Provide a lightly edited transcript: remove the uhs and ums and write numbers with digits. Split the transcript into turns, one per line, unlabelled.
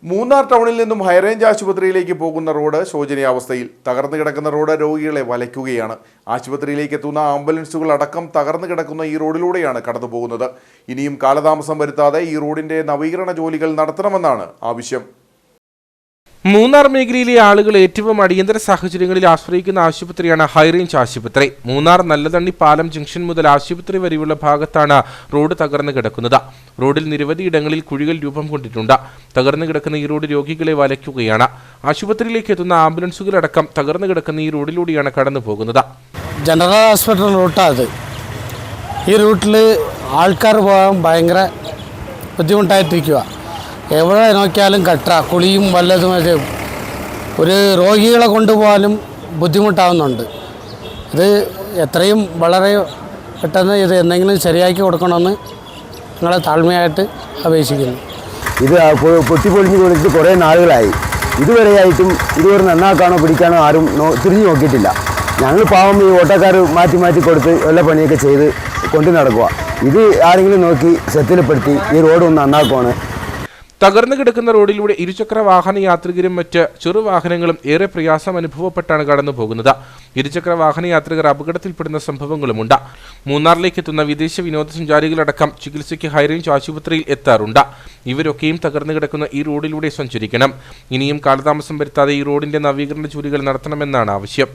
മൂന്നാർ ടൗണിൽ നിന്നും ഹൈറേഞ്ച് ആശുപത്രിയിലേക്ക് പോകുന്ന റോഡ് ശോചനീയാവസ്ഥയിൽ. തകർന്നു കിടക്കുന്ന റോഡ് രോഗികളെ വലയ്ക്കുകയാണ്. ആശുപത്രിയിലേക്ക് എത്തുന്ന ആംബുലൻസുകൾ അടക്കം തകർന്നു കിടക്കുന്ന ഈ റോഡിലൂടെയാണ് കടന്നുപോകുന്നത്. ഇനിയും കാലതാമസം വരുത്താതെ ഈ റോഡിന്റെ നവീകരണ ജോലികൾ നടത്തണമെന്നാണ് ആവശ്യം.
മൂന്നാർ മേഖലയിലെ ആളുകൾ ഏറ്റവും അടിയന്തര സാഹചര്യങ്ങളിൽ ആശ്രയിക്കുന്ന ആശുപത്രിയാണ് ഹൈറേഞ്ച് ആശുപത്രി. മൂന്നാർ നല്ലതണ്ണി പാലം ജംഗ്ഷൻ മുതൽ ആശുപത്രി വരെയുള്ള ഭാഗത്താണ് റോഡ് തകർന്നു കിടക്കുന്നത്. റോഡിൽ നിരവധി ഇടങ്ങളിൽ കുഴികൾ രൂപം കൊണ്ടിട്ടുണ്ട്. തകർന്നു കിടക്കുന്ന ഈ റോഡ് രോഗികളെ വലയ്ക്കുകയാണ്. ആശുപത്രിയിലേക്ക് എത്തുന്ന ആംബുലൻസുകളടക്കം തകർന്നു കിടക്കുന്ന ഈ റോഡിലൂടെയാണ് കടന്നു പോകുന്നത്.
ജനറൽ ഹോസ്പിറ്റൽ റൂട്ടാണ്. ഈ റൂട്ടിൽ ആൾക്കാർ പോകാൻ ഭയങ്കര ബുദ്ധിമുട്ടായിട്ടിരിക്കുക. എവിടെ നോക്കിയാലും കട്ട കുളിയും വല്ലതുമൊക്കെ ഒരു രോഗികളെ കൊണ്ടുപോകാനും ബുദ്ധിമുട്ടാവുന്നുണ്ട്. ഇത് എത്രയും വളരെ പെട്ടെന്ന് ഇത് എന്തെങ്കിലും ശരിയാക്കി കൊടുക്കണമെന്ന് നിങ്ങളെ താഴ്മയായിട്ട് അപേക്ഷിക്കുന്നു.
ഇത് പൊട്ടിപ്പൊളിഞ്ഞ് കൊടുത്തിട്ട് കുറേ നാളുകളായി. ഇതുവരെയായിട്ടും ഇതുവരെ നന്നാക്കാനോ പിടിക്കാനോ ആരും തിരിഞ്ഞു നോക്കിയിട്ടില്ല. ഞങ്ങൾ പാവം ഈ ഓട്ടോക്കാർ മാറ്റി മാറ്റി കൊടുത്ത് എല്ലാ പണിയൊക്കെ ചെയ്ത് കൊണ്ടു നടക്കുക. ഇത് ആരെങ്കിലും നോക്കി ശ്രദ്ധയിൽപ്പെടുത്തി ഈ റോഡ് ഒന്ന് നന്നാക്കുവാണ്.
തകർന്നു കിടക്കുന്ന റോഡിലൂടെ ഇരുചക്ര വാഹന യാത്രികരും മറ്റ് ചെറുവാഹനങ്ങളും ഏറെ പ്രയാസം അനുഭവപ്പെട്ടാണ് കടന്നു പോകുന്നത്. ഇരുചക്ര വാഹന യാത്രികർ അപകടത്തിൽപ്പെടുന്ന സംഭവങ്ങളുമുണ്ട്. മൂന്നാറിലേക്ക് എത്തുന്ന വിദേശ വിനോദസഞ്ചാരികളടക്കം ചികിത്സയ്ക്ക് ഹൈറേഞ്ച് ആശുപത്രിയിൽ എത്താറുണ്ട്. ഇവരൊക്കെയും തകർന്നു കിടക്കുന്ന ഈ റോഡിലൂടെ സഞ്ചരിക്കണം. ഇനിയും കാലതാമസം വരുത്താതെ ഈ റോഡിന്റെ നവീകരണ ജോലികൾ നടത്തണമെന്നാണ് ആവശ്യം.